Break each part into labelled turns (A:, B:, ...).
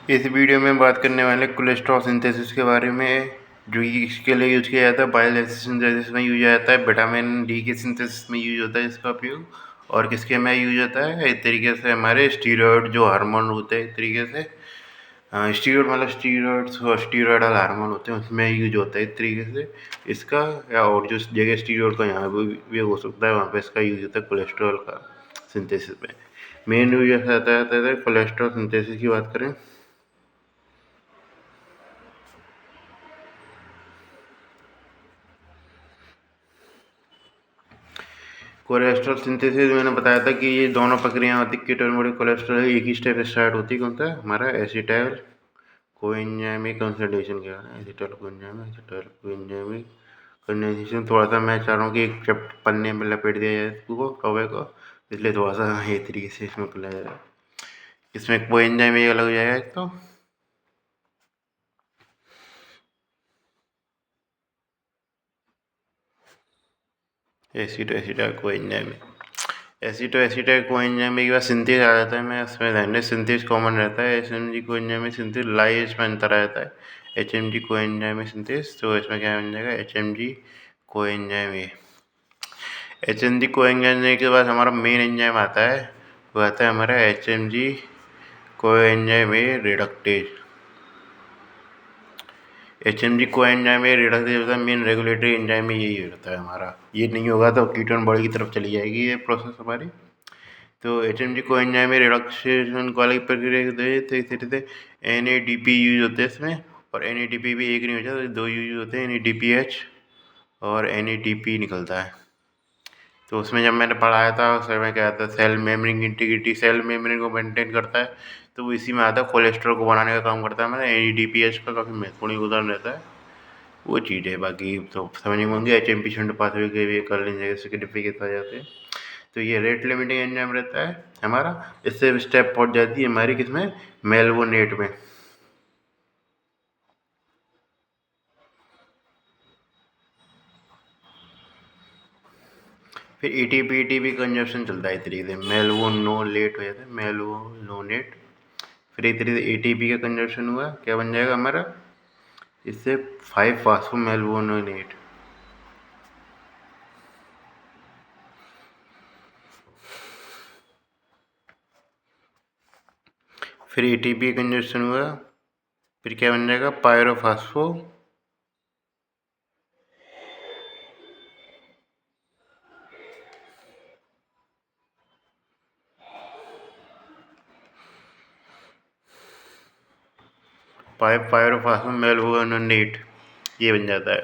A: इस वीडियो में बात करने वाले कोलेस्ट्रॉल सिंथेसिस के बारे में, जो कि इसके लिए यूज किया जाता है बाइल एसिड सिंथेसिस में यूज जाता है, विटामिन डी के सिंथेसिस में यूज होता है इसका उपयोग, और किसके में यूज होता है एक तरीके से हमारे स्टीरॉयड जो हार्मोन होते हैं एक तरीके से स्टीरॉयड मतलब स्टीरॉयड्स और स्टीरॉयडल हार्मोन होते हैं उसमें यूज होता है एक तरीके से इसका, या और जो जगह स्टीरॉयड का यहाँ भी हो सकता है वहाँ पे इसका यूज होता है कोलेस्ट्रॉल का सिंथेसिस में। मेन यूज आता है कोलेस्ट्रॉल सिंथेसिस की बात करें। कोलेस्ट्रॉल सिंथेसिस मैंने बताया था कि ये दोनों प्रक्रियाएं होती है। कीटोन कोलेस्ट्रॉल एक ही स्टेप स्टार्ट होती है, कौन सा हमारा एसिटाइल कोएंजाइमिक कंसोलिडेशन क्या है, एसिटाइल कोएंजाइमिक कंडेंसेशन। थोड़ा सा मैं चाह रहा हूँ कि एक पन्ने में लपेट दिया जाए इसको कवे को, इसलिए थोड़ा सा ये तरीके से इसमें खुला जाएगा। इसमें कोएंजाइम एक अलग हो जाएगा एक तो एसिटाइल कोएंजाइमिक एसिटाइल कोएंजाइमिक के बाद सिंथेस आ जाता है। मैं इसमें ध्यान में सिंथेस कॉमन रहता है, एचएमजी कोएंजाइमिक सिंथेस लाइज में अंतर आ जाता है। एचएमजी कोएंजाइमिक सिंथेस तो इसमें क्या बन जाएगा एचएमजी कोएंजाइम। एचएमजी कोएंजाइम के बाद हमारा मेन एंजाइम आता है, वो आता है हमारा HMG coenzyme reductase. HMG coenzyme reductase main regulatory enzyme में यही होता है हमारा। ये नहीं होगा तो कीटोन बॉडी की तरफ चली जाएगी ये प्रोसेस हमारी। तो एचएमजी कोएंजाइम रिडक्शन वाली प्रक्रिया तो इस तरह से एनएडीपी यूज होते हैं इसमें, और एनएडीपी भी एक नहीं होता, दो यूज होते हैं, एनएडीपीएच और एनएडीपी निकलता है। तो उसमें जब मैंने पढ़ाया था उस समय क्या आता है सेल मेम्ब्रेन की इंटीग्रिटी, सेल मेम्ब्रेन को मेंटेन करता है, तो वो इसी में आता है कोलेस्ट्रॉल को बनाने का काम करता है। मैंने एनएडीपीएच का काफ़ी महत्वपूर्ण उदाहरण रहता है वो चीज़ है। बाकी तो समझ में होंगे H M P shunt pathway के भी कर लीजिएगा, सिग्निफिकेंस आ जाते हैं। तो ये रेट लिमिटिंग एंजाइम रहता है हमारा। इससे स्टेप पहुंच जाती है हमारी किसमें मेलवोनेट में। फिर एटीपी कंजप्शन चलता है तरीके से, मेलवोनोलेट हो जाता है मेलवोनोनेट। फिर एक तरीके से एटीपी का कंजप्शन हुआ, क्या बन जाएगा हमारा इससे 5 फास्फोमेलवोनोनेट। फिर एटीपी कंजप्शन हुआ, फिर क्या बन जाएगा पायरोफास्फो 5 पायरोफास्फोमेलवोनोनेट, ये बन जाता है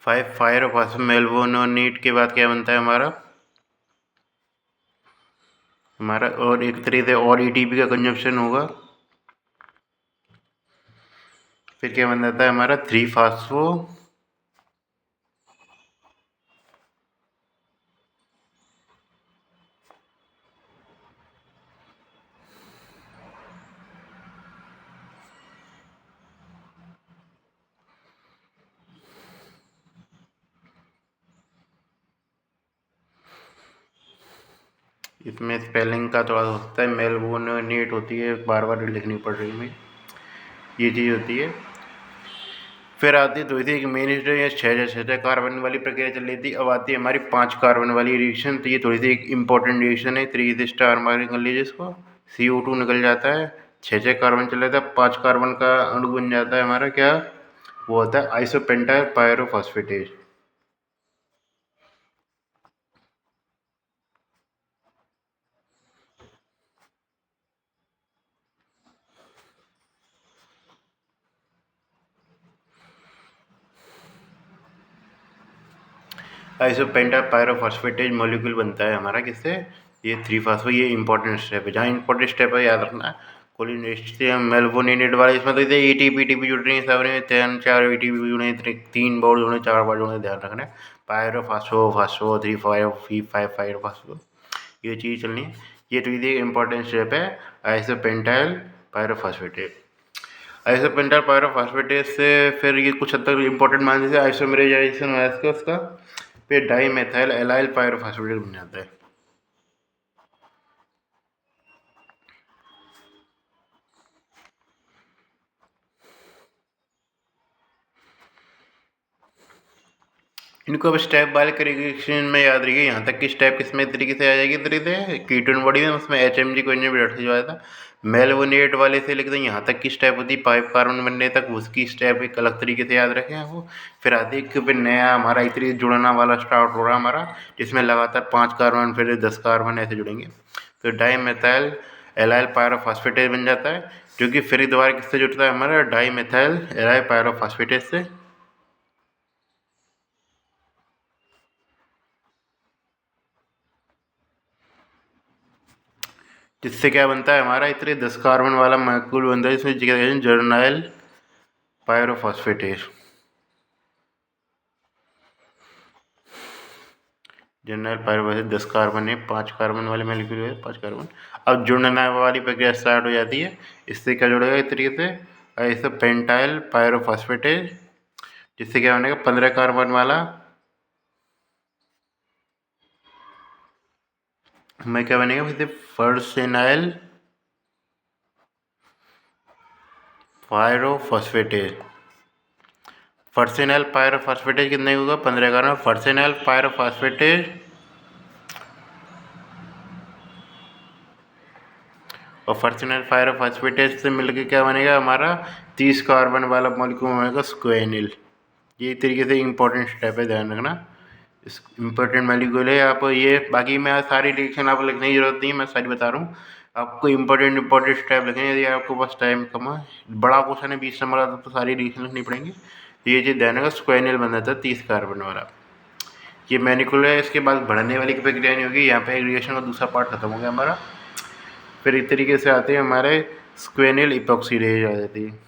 A: 5 पायरोफास्फोमेलवोनोनेट। के बाद क्या बनता है हमारा और एक तरीके से और एटीपी का कंजप्शन होगा। फिर क्या बन जाता है हमारा 3 फास्फो इसमें स्पेलिंग का थोड़ा होता है, मेलवोनोनेट होती है, बार बार लिखनी पड़ रही है ये चीज़ होती है। फिर आती है थोड़ी सी एक मेन स्टेज, छः कार्बन वाली प्रक्रिया चल रही थी, अब आती है हमारी 5 कार्बन वाली रिएक्शन। तो ये थोड़ी सी एक इंपॉर्टेंट रिएक्शन है, तरीके से स्टार मार्किंग कर लीजिए इसको। CO2 निकल जाता है, 6 कार्बन चल जाता है, 5 कार्बन का अणु बन जाता है हमारा क्या, वो होता है आइसोपेंटाइल पायरोफॉस्फेटेज। आइसोपेंटाइल पायरोफॉस्फेटेज मॉलिक्यूल बनता है हमारा किससे, ये 3 फास्फो। ये इंपॉर्टेंट स्टेप है, जहाँ इंपॉर्टेंट स्टेप है याद रखना। कोलिनेस्टियम मेलवोनेट वाले इसमें तो इसे एटीपी जुड़ रही है, सब में 3-4 एटीपी जुड़े हैं, 3 बार जुड़े, 4 बार जुड़े, ध्यान रखना है। पायरोफॉस्फो 3 5 फास्फो, ये चीज़ चलनी है। ये तो ये इंपॉर्टेंट स्टेप है आइसोपेंटाइल पायरोफॉस्फेटेज। आइसोपेंटाइल पायरोफॉस्फेटेज से फिर ये कुछ हद तक इंपॉर्टेंट मान लीजिए आइसोमेराइजेशन हुआ है उसका, फिर डाई मेथाइल एलाइल पायरोफॉस्फेटेज बन जाता है। इनको अब स्टेप वाले रिएक्शन में याद रखिए। यहाँ तक की स्टेप किसमें तरीके से आ जाएगी, तरीके से कीटोन बॉडी में, उसमें HMG को से जो आया था मेलवोनेट वाले से लिखते हैं। यहाँ तक की स्टेप होती है 5 कार्बन बनने तक, उसकी स्टेप एक अलग तरीके से याद रखें वो। फिर आती है कि फिर नया हमारा एक तरीके जुड़ना वाला स्टार्ट हो रहा है हमारा, जिसमें लगातार 5 कार्बन फिर 10 कार्बन ऐसे जुड़ेंगे। तो डाईमेथाइल एलाइल पायरोफॉस्फेटेज बन जाता है, जो कि फिर दोबारा किससे जुड़ता है हमारा, डाईमेथाइल एलाइल पायरोफॉस्फेटेज से। जिससे क्या बनता है हमारा इतने 10 कार्बन वाला मॉलिक्यूल बनता है, जिसमें क्या कहते हैं, जर्नाइल पायरोफॉस्फेटेज। जर्नाइल पायरोफॉस्फेट 10 कार्बन है, 5 कार्बन वाले मॉलिक्यूल है, 5 कार्बन। अब जुड़ना वाली प्रक्रिया स्टार्ट हो जाती है। इससे क्या जुड़ेगा इस तरीके से, ऐसे पेंटाइल पायरोफॉस्फेटेज, जिससे क्या बनेगा 15 कार्बन वाला, में क्या बनेगा फिर फर्सेनाइल पायरोफॉस्फेटेज। फर्सेनाइल पायरोफॉस्फेटेज कितने होगा, 15 कार्बन। फर्सेनाइल पायरोफॉस्फेटेज और फर्सेनाइल पायरोफॉस्फेटेज से मिलकर क्या बनेगा हमारा 30 कार्बन वाला मॉलिक्यूल बनेगा स्क्वेनिल। ये तरीके से इंपॉर्टेंट स्टेप है, ध्यान रखना। इस इंपॉर्टेंट मॉलिक्यूल है। आप ये बाकी मैं सारी रिएक्शन आप लिखने की जरूरत नहीं है, मैं सारी बता रहा हूँ आपको। इंपॉर्टेंट स्टेप लिखने, यदि आपको बस टाइम कम है, बड़ा क्वेश्चन है 20 नंबर का, तो सारी रिएक्शन लिखनी पड़ेंगी। ये चीज़ ध्यान रखा, स्क्वेनिल बन जाता है 30 कार्बन वाला। ये मैनिकुलर है, इसके बाद बढ़ने वाली प्रक्रिया नहीं होगी। यहाँ पे रिएक्शन का दूसरा पार्ट खत्म हो गया हमारा। फिर इस तरीके से आते हैं हमारे स्क्वेनिल इपॉक्सीडेज आ जाती है।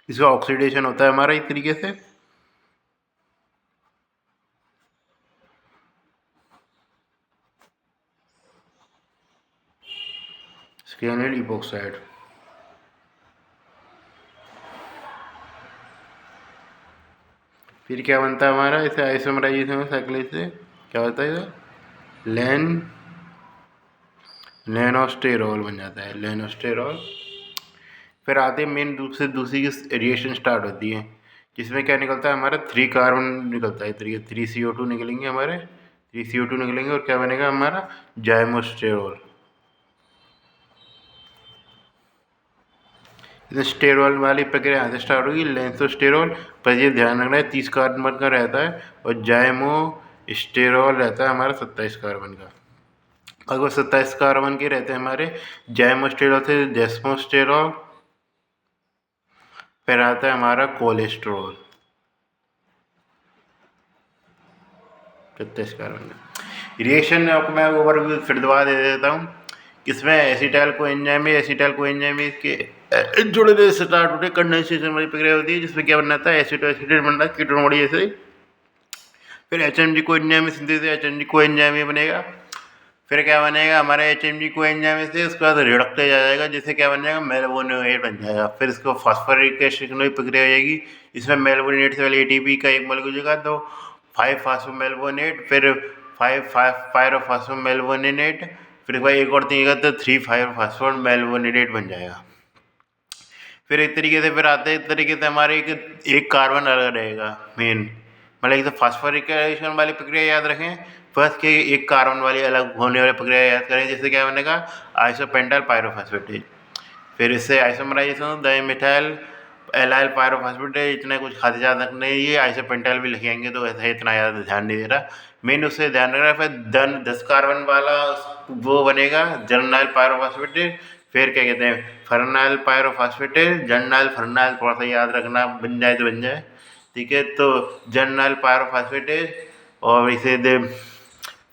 A: इसका ऑक्सीडेशन होता है हमारा इस तरीके से, स्क्वेनिल इपॉक्साइड। फिर क्या बनता है हमारा, इसे आइसोमराइजेशन में साइक्लिक से क्या होता है, लेन लेनोस्टेरॉल बन जाता है, लेनोस्टेरॉल। फिर आते मेन दूसरी रिएक्शन स्टार्ट होती है, जिसमें क्या निकलता है हमारा 3 कार्बन निकलता है, 3CO2 निकलेंगे हमारे, 3CO2 निकलेंगे और क्या बनेगा हमारा जाइमोस्टेरॉल। स्टेरॉल वाली प्रक्रिया यहाँ से स्टार्ट होगी, लेंसोस्टेरॉल। पर ये ध्यान रखना है 30 कार्बन का रहता है, और जाइमो स्टेरॉल रहता है हमारा 27 कार्बन का। अगर 27 कार्बन के रहते हैं हमारे जाइमोस्टेरॉल से डेस्मोस्टेरॉल, फिर आता है हमारा कोलेस्ट्रॉल 27 कार्बन का। रिएक्शन आपको मैं ओवरव्यू फिर दोबारा दे देता हूँ। इसमें एसिटाइल को एंजाइम है, एसिटाइल को एंजाइम के जुड़ने से स्टार्ट होते कंडेंसेशन वाली प्रक्रिया होती है, जिसमें क्या बनना था, एसिटो एसिडेट बनना है कीटोन बॉडी जैसे। फिर HMG को एंजाइम सिंथेसिस, HMG को एंजाइम ही बनेगा। फिर क्या बनेगा हमारे HMG को एंजाइम से, उसके बाद रिडक्टेज आ जाएगा, जिससे क्या बन जाएगा मेलवोनेट बन जाएगा। फिर इसको फॉस्फोरिलेशन की प्रक्रिया हो जाएगी, इसमें मेलवोनेट से पहले ATP का एक मॉलिक्यूल होगा, तो 5 फास्फोमेलवोनेट, फिर 5 पायरोफॉस्फोमेलवोनेट, फिर भाई एक और देगा तो 3 फास्फोमेलवोनेट बन जाएगा। फिर एक तरीके से फिर आते हैं, इस तरीके से हमारे एक कार्बन अलग रहेगा मेन, मतलब एक तो फास्फोरिलेशन वाली प्रक्रिया याद रखें, फर्स्ट के एक कार्बन वाली अलग होने वाली प्रक्रिया याद करें, जिससे क्या बनेगा आइसोपेंटाइल पायरोफॉस्फेटेज। फिर इससे आइसोमराइजेशन डाईमेथाइल एलाइल पायरोफॉस्फेटेज। इतना कुछ खाते याद रखना है, ये आइसोपेंटाइल भी लिखेंगे तो ऐसा इतना याद ध्यान नहीं दे रहा, मेन उससे ध्यान रखना है। फिर 10 कार्बन वाला वो बनेगा जर्नाइल पायरोफॉस्फेटेज। फिर क्या कहते हैं फर्नाइल पायरोफॉस्फेटेज, जर्नाइल फर्नाइल, थोड़ा सा याद रखना, बन जाए तो बन जाए, ठीक है। तो जर्नाइल पायरोफॉस्फेटेज और इसे दे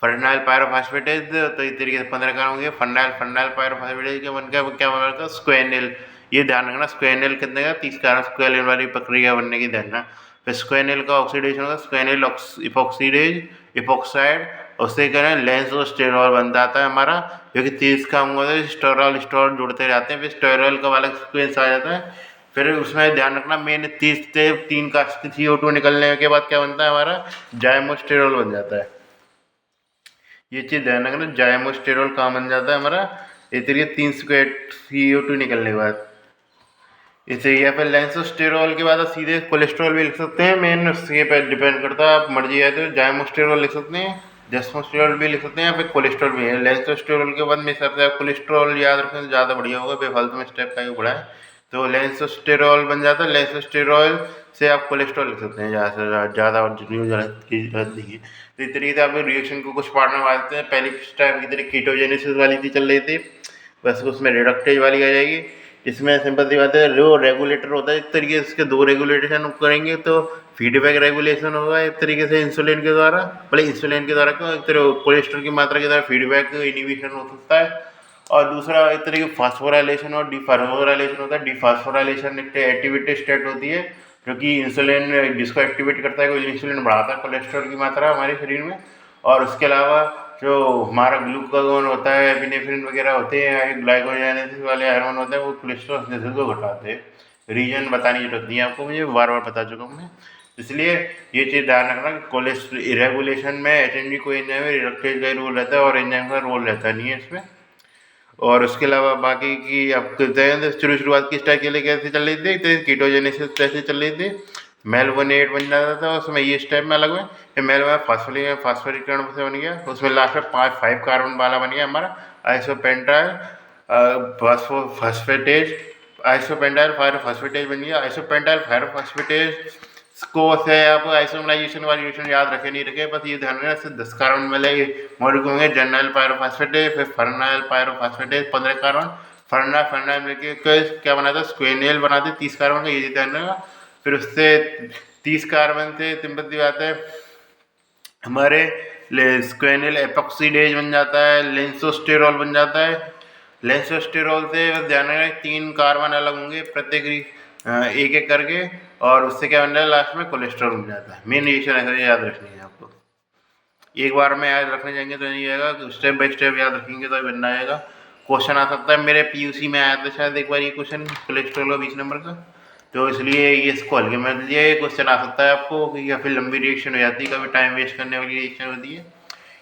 A: फर्नाइल पायरोफॉस्फेटेज, तो इस तरीके से 15 कार्बन होंगे। फर्नाइल फर्नाइल पायरोफॉस्फेटेज के बनकर क्या बनेगा स्क्वेनिल। ये ध्यान रखना स्क्वेनिल कितने का 30 कार्बन, स्क्वेनिल वाली प्रक्रिया बनने की ध्यान रखना। फिर स्क्वेनिल का ऑक्सीडेशन होगा, स्क्वेनिल इपॉक्सीडेज इपॉक्साइड, उससे क्या है लेंसोस्टेरॉल बन जाता है हमारा, जो कि 30 का होगा, स्टेरॉल स्टोरॉल जुड़ते जाते हैं, फिर स्टेरॉल का वाला सीक्वेंस आ जाता है। फिर उसमें ध्यान रखना मेन 30 से 3 का CO2 निकलने के बाद क्या बनता है हमारा जाइमोस्टेरॉल बन जाता है। ये चीज़ ध्यान रखना, जाइमोस्टेरॉल कहाँ बन जाता है हमारा, इस तरीके 3 CO2 निकलने के बाद। इसे या फिर लेंसोस्टेरॉल के बाद आप सीधे कोलेस्ट्रॉल भी लिख सकते हैं। मेन उसके पे डिपेंड करता है, आप मर्जी है तो जाइमोस्टेरॉल लिख सकते हैं, डेस्मोस्टेरॉल भी लिख सकते हैं, या फिर कोलेस्ट्रॉल भी है। लेंसोस्टेरॉल के बाद मेरे हिसाब से आप कोलेस्ट्रॉल याद रखें तो ज़्यादा बढ़िया होगा, बेफालतू में स्टेप का पड़ा है। तो लेंसोस्टेरॉल बन जाता है, लेंसोस्टेरॉल से आप कोलेस्ट्रॉल लिख सकते हैं ज़्यादा से ज़्यादा, और जितनी ज़रूरत की जरूरत नहीं है। तो इस तरीके से आप रिएक्शन को कुछ पार्ट में बांटते हैं। पहली टाइम की तरह कीटोजेनेसिस वाली थी चल रही थी, बस उसमें रिडक्टेज वाली आ जाएगी। इसमें सिंपल सी बात है, जो रेगुलेटर होता है एक तरीके से इसके दो रेगुलेशन करेंगे तो फीडबैक रेगुलेशन होगा एक तरीके से इंसुलिन के द्वारा, भले इंसुलिन के द्वारा क्यों, एक तरह कोलेस्ट्रॉल की मात्रा के द्वारा फीडबैक इनिबिशन हो सकता है। और दूसरा एक तरीके फास्फोराइलेशन और डिफास्फोराइलेशन होता है। डिफास्फोराइलेशन एक एक्टिविटी स्टेट होती है जो कि इंसुलिन जिसको एक्टिवेट करता है, कोई इंसुलिन बढ़ाता है कोलेस्ट्रॉल की मात्रा हमारे शरीर में। और उसके अलावा जो हमारा ग्लूकागोन होता है, एपिनेफ्रिन वगैरह होते हैं, ग्लाइकोजेनेसिस वाले हार्मोन होते हैं, वो कोलेस्ट्रॉल सिंथेसिस को घटाते हैं। रीजन बताने की जरूरत नहीं है आपको, मुझे बार बार बता चुका हूँ मैं। इसलिए ये चीज़ ध्यान रखना कि कोलेस्ट्रॉल रेगुलेशन में एचएनजी को एंजाइम में रिडक्टेज का रोल रहता है और एंजाइम का रोल रहता नहीं है इसमें। और उसके अलावा बाकी की आप कहते हैं शुरुआत की स्टाइल के लिए कैसे चल रही थी, तो कीटोजेनेसिस कैसे चल रही थी, मेल-1,8 बन जाता था उसमें ये स्टेप में अलग में, फिर मेल-1 फास्फोरीकरण से बन गया, उसमें लास्ट में 5 कार्बन वाला बन गया हमारा आइसोपेंटाइल फास्फेटेज, आइसोपेंटाइल फास्फेटेज बन गया। आइसोपेंटाइल फास्फेटेज को से आप आइसोमराइजेशन वाली रिएक्शन याद रखे नहीं रखे, बस ये ध्यान रखना इससे 10 कार्बन वाले मॉलिक्यूल होंगे, जर्नल पायरोफॉस्फेटेज, फिर फर्नाइल पायरोफॉस्फेटेज 15 कार्बन, फर्नाइल मिलकर क्या बनाता है, स्क्वेनियल बनाते 30 कार्बन का, ये ध्यान रखना। फिर उससे 30 कार्बन से तिब्बती बात है हमारे स्क्वेनियल एपॉक्सीडेज बन जाता है, लेंसोस्टेरॉल बन जाता है। लेंसोस्टेरॉल से ध्यान रखना 3 कार्बन अलग होंगे प्रत्येक एक एक करके, और उससे क्या बन जाता है लास्ट में कोलेस्ट्रॉल बन जाता है। मेन रिएक्शन ऐसा याद रखनी है आपको, एक बार में याद रखने जाएंगे तो नहीं आएगा, स्टेप बाय स्टेप याद रखेंगे तो बनना आएगा। क्वेश्चन आ सकता है, मेरे पीयूसी में आया था शायद एक बार ये क्वेश्चन कोलेस्ट्रॉल का 20 नंबर का, तो इसलिए ये इसको हल्के में लीजिए। ये क्वेश्चन आ सकता है आपको, या फिर लंबी रिएक्शन हो जाती है, कभी टाइम वेस्ट करने वाली रिएक्शन होती है।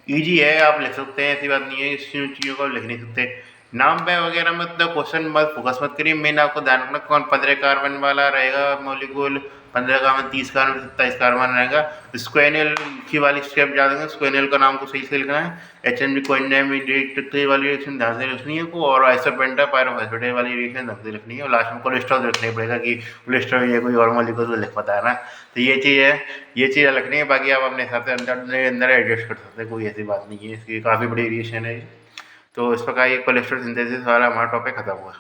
A: ईजी है, आप लिख सकते हैं, ऐसी बात नहीं है इस चीज़ों को लिख नहीं सकते। नाम पे वगैरह में तो क्वेश्चन मत फोकस मत करिए, मेन आपको ध्यान रखना कौन 15 कार्बन वाला रहेगा मॉलिक्यूल, 15 कार्बन 30 कार्बन 27 कार्बन रहेगा। स्क्वेनियल की वाली स्टेप याद रखें, स्क्वेनियल का नाम को सही से लिखना है। एचएनजी को एंजाइम वाली रिएक्शन ध्यान से लिखनी है को, और आइसोपेंटा पायरोफॉस्फेटेज वाली रिएक्शन ध्यान से लिखनी है, और लास्ट में कोलेस्ट्रॉल लिखना पड़ेगा कि कोलेस्ट्रॉल ये कोई और मॉलिक्यूल तो लिख पता है ना। तो ये चीज़ है, ये चीज़ लिखनी है, बाकी आप अपने हिसाब से अंदर एडजस्ट कर सकते हैं, कोई ऐसी बात नहीं है। इसकी काफ़ी बड़ी रिएक्शन है, तो इस प्रकार ये कोलेस्ट्रॉल सिंथेसिस वाला हमारा टॉपिक खत्म हुआ।